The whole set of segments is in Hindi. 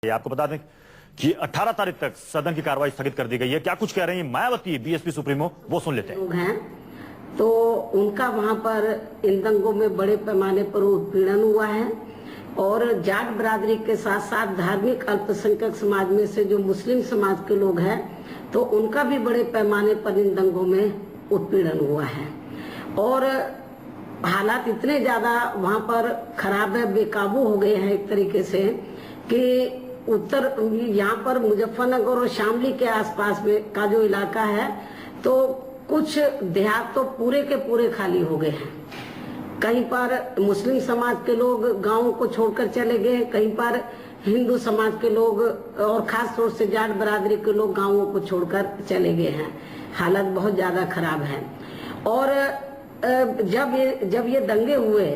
आपको बता दें कि 18 तारीख तक सदन की कार्रवाई स्थगित कर दी गई है। क्या कुछ कह रही है मायावती बीएसपी सुप्रीमो, वो सुन लेते हैं। लोग हैं तो उनका वहां पर इन दंगों में बड़े पैमाने पर उत्पीड़न हुआ है और जाट बरादरी के साथ साथ धार्मिक अल्पसंख्यक समाज में से जो मुस्लिम समाज के लोग हैं तो उनका भी बड़े पैमाने पर इन दंगों में उत्पीड़न हुआ है और हालात इतने ज्यादा वहां पर खराब है, बेकाबू हो गए हैं एक तरीके से कि उत्तर यहाँ पर मुजफ्फरनगर और शामली के आसपास में का जो इलाका है तो कुछ देहात तो पूरे के पूरे खाली हो गए हैं। कहीं पर मुस्लिम समाज के लोग गांवों को छोड़कर चले गए, कहीं पर हिंदू समाज के लोग और खास तौर से जाट बरादरी के लोग गांवों को छोड़कर चले गए हैं। हालत बहुत ज्यादा खराब है और जब ये दंगे हुए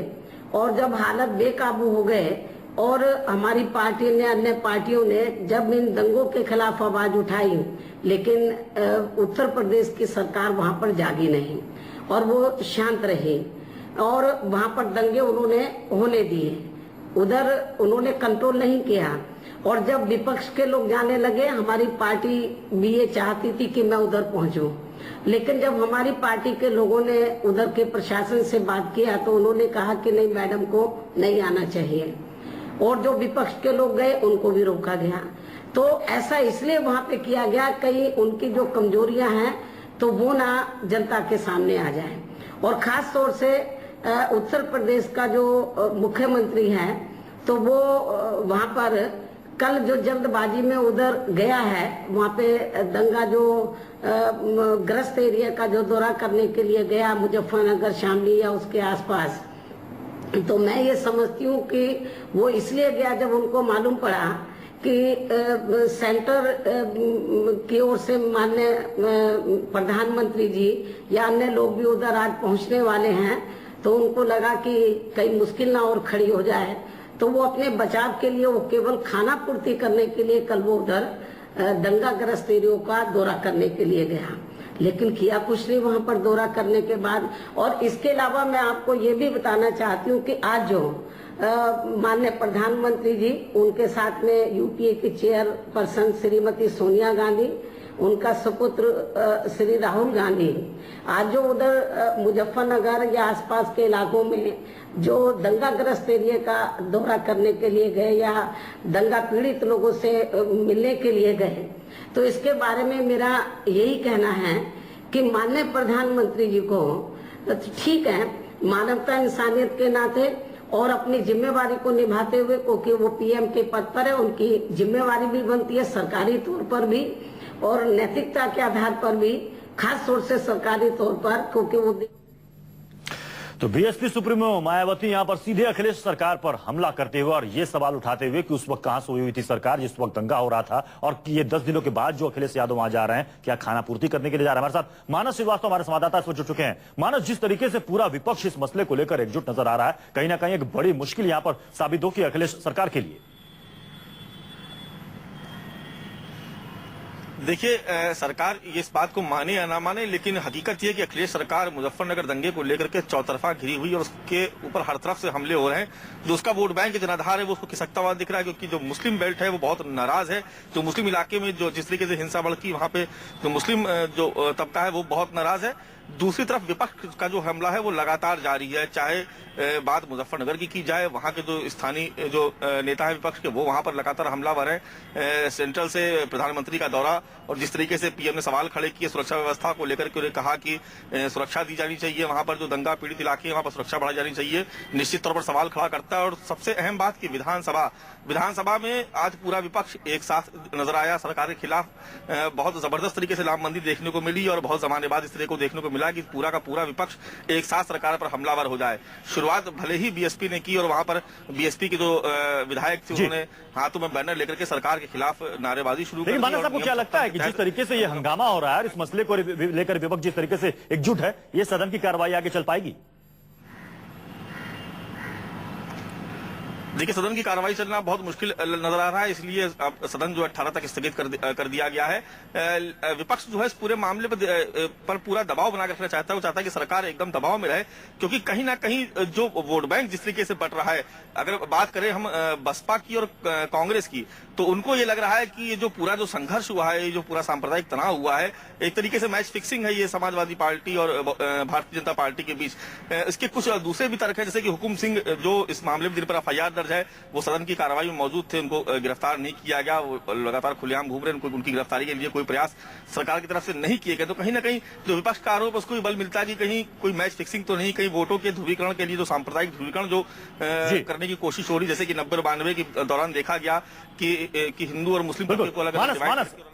और जब हालत बेकाबू हो गए और हमारी पार्टी ने, अन्य पार्टियों ने जब इन दंगों के खिलाफ आवाज उठाई, लेकिन उत्तर प्रदेश की सरकार वहां पर जागी नहीं और वो शांत रही और वहां पर दंगे उन्होंने होने दिए, उधर उन्होंने कंट्रोल नहीं किया। और जब विपक्ष के लोग जाने लगे, हमारी पार्टी भी ये चाहती थी कि मैं उधर पहुंचूं, लेकिन जब हमारी पार्टी के लोगों ने उधर के प्रशासन से बात किया तो उन्होंने कहा कि नहीं, मैडम को नहीं आना चाहिए और जो विपक्ष के लोग गए उनको भी रोका गया। तो ऐसा इसलिए वहां पे किया गया कहीं उनकी जो कमजोरियां हैं तो वो ना जनता के सामने आ जाए। और खास तौर से उत्तर प्रदेश का जो मुख्यमंत्री है तो वो वहां पर कल जो जल्दबाजी में उधर गया है, वहां पे दंगा जो ग्रस्त एरिया का जो दौरा करने के लिए गया, मुजफ्फरनगर, शामली या उसके आसपास, तो मैं ये समझती हूँ कि वो इसलिए गया जब उनको मालूम पड़ा कि सेंटर की ओर से माननीय प्रधानमंत्री जी या अन्य लोग भी उधर आज पहुंचने वाले हैं, तो उनको लगा कि कहीं मुश्किल ना और खड़ी हो जाए, तो वो अपने बचाव के लिए वो केवल खाना पूर्ति करने के लिए कल वो उधर दंगाग्रस्त एरियो का दौरा करने के लिए गया, लेकिन किया कुछ नहीं वहां पर दौरा करने के बाद। और इसके अलावा मैं आपको ये भी बताना चाहती हूँ कि आज जो माननीय प्रधानमंत्री जी, उनके साथ में यूपीए की चेयरपर्सन श्रीमती सोनिया गांधी, उनका सुपुत्र श्री राहुल गांधी, आज जो उधर मुजफ्फरनगर या आसपास के इलाकों में जो दंगाग्रस्त एरिया का दौरा करने के लिए गए या दंगा पीड़ित लोगों से मिलने के लिए गए, तो इसके बारे में मेरा यही कहना है कि माननीय प्रधानमंत्री जी को ठीक है, मानवता इंसानियत के नाते और अपनी जिम्मेवारी को निभाते हुए, क्योंकि वो पीएम के पद पर है, उनकी जिम्मेवारी भी बनती है सरकारी तौर पर भी और नैतिकता के आधार पर भी, खास तौर से सरकारी तौर पर, क्योंकि वो। तो बीएसपी सुप्रीमो मायावती यहां पर सीधे अखिलेश सरकार पर हमला करते हुए और ये सवाल उठाते हुए कि उस वक्त कहां सोई हुई थी सरकार जिस वक्त दंगा हो रहा था, और ये 10 दिनों के बाद जो अखिलेश यादव वहां जा रहे हैं, क्या खाना पूर्ति करने के लिए जा रहे हैं। हमारे साथ मानस श्रीवास्तव हमारे संवाददाता इस वक्त जुड़ चुके हैं। मानस, जिस तरीके से पूरा विपक्ष इस मसले को लेकर एकजुट नजर आ रहा है, कहीं ना कहीं एक बड़ी मुश्किल यहां पर साबित हो कि अखिलेश सरकार के लिए। देखिए, सरकार इस बात को माने या ना माने, लेकिन हकीकत यह है कि अखिलेश सरकार मुजफ्फरनगर दंगे को लेकर के चौतरफा घिरी हुई और उसके ऊपर हर तरफ से हमले हो रहे हैं। जो उसका वोट बैंक जनाधार है वो उसको खिसकता हुआ दिख रहा है, क्योंकि जो मुस्लिम बेल्ट है वो बहुत नाराज है। जो मुस्लिम इलाके में जो जिस तरीके से हिंसा भड़की, वहां पे जो मुस्लिम जो तबका है वो बहुत नाराज है। दूसरी तरफ विपक्ष का जो हमला है वो लगातार जारी है, चाहे बात मुजफ्फरनगर की जाए, वहां के जो स्थानीय जो नेता है विपक्ष के वो वहां पर लगातार हमलावर है। सेंट्रल से प्रधानमंत्री का दौरा और जिस तरीके से पीएम ने सवाल खड़े किए सुरक्षा व्यवस्था को लेकर के, उन्हें कहा कि सुरक्षा दी जानी चाहिए, वहां पर जो दंगा पीड़ित इलाके हैं वहां पर सुरक्षा बढ़ाई जानी चाहिए, निश्चित तौर पर सवाल खड़ा करता है। और सबसे अहम बात की विधानसभा में आज पूरा विपक्ष एक साथ नजर आया, सरकार के खिलाफ बहुत जबरदस्त तरीके से लामबंदी देखने को मिली और बहुत जमाने बाद इस तरह को देखने को मिला कि पूरा का पूरा विपक्ष एक साथ सरकार पर हमलावर हो जाए। शुरुआत भले ही बीएसपी ने की और वहां पर बीएसपी के जो विधायक थे उन्होंने हाथों में बैनर लेकर के सरकार के खिलाफ नारेबाजी शुरू कर दी। मानस, आपको क्या लगता है कि जिस तरीके से ये हंगामा हो रहा है, इस मसले को लेकर विपक्ष जिस तरीके से एकजुट है, ये सदन की कार्रवाई आगे चल पाएगी? देखिए, सदन की कार्रवाई चलना बहुत मुश्किल नजर आ रहा है, इसलिए अब सदन जो 18 तक स्थगित कर दिया गया है। विपक्ष जो है इस पूरे मामले पर पूरा दबाव बनाकर रखना चाहता है। वो चाहता है कि सरकार एकदम दबाव में रहे, क्योंकि कहीं ना कहीं जो वोट बैंक जिस तरीके से बट रहा है, अगर बात करें हम बसपा की और कांग्रेस की, तो उनको ये लग रहा है कि ये जो पूरा जो संघर्ष हुआ है, ये जो पूरा सांप्रदायिक तनाव हुआ है, एक तरीके से मैच फिक्सिंग है ये समाजवादी पार्टी और भारतीय जनता पार्टी के बीच। इसके कुछ दूसरे भी तर्क है, जैसे कि हुकुम सिंह जो इस मामले में जिन पर एफआईआर दर्ज है, वो सदन की कार्रवाई में मौजूद थे, उनको गिरफ्तार नहीं किया गया, वो लगातार खुलेआम घूम रहे हैं, उनकी गिरफ्तारी के लिए कोई प्रयास सरकार की तरफ से नहीं किए गए। तो कहीं ना कहीं जो विपक्ष का आरोप है उसको भी बल मिलता है कि कहीं कोई मैच फिक्सिंग तो नहीं, कहीं वोटों के ध्रुवीकरण के लिए जो सांप्रदायिक ध्रुवीकरण जो करने की कोशिश हो रही, जैसे कि 90-92 के दौरान देखा गया कि हिंदू और मुस्लिम को अलग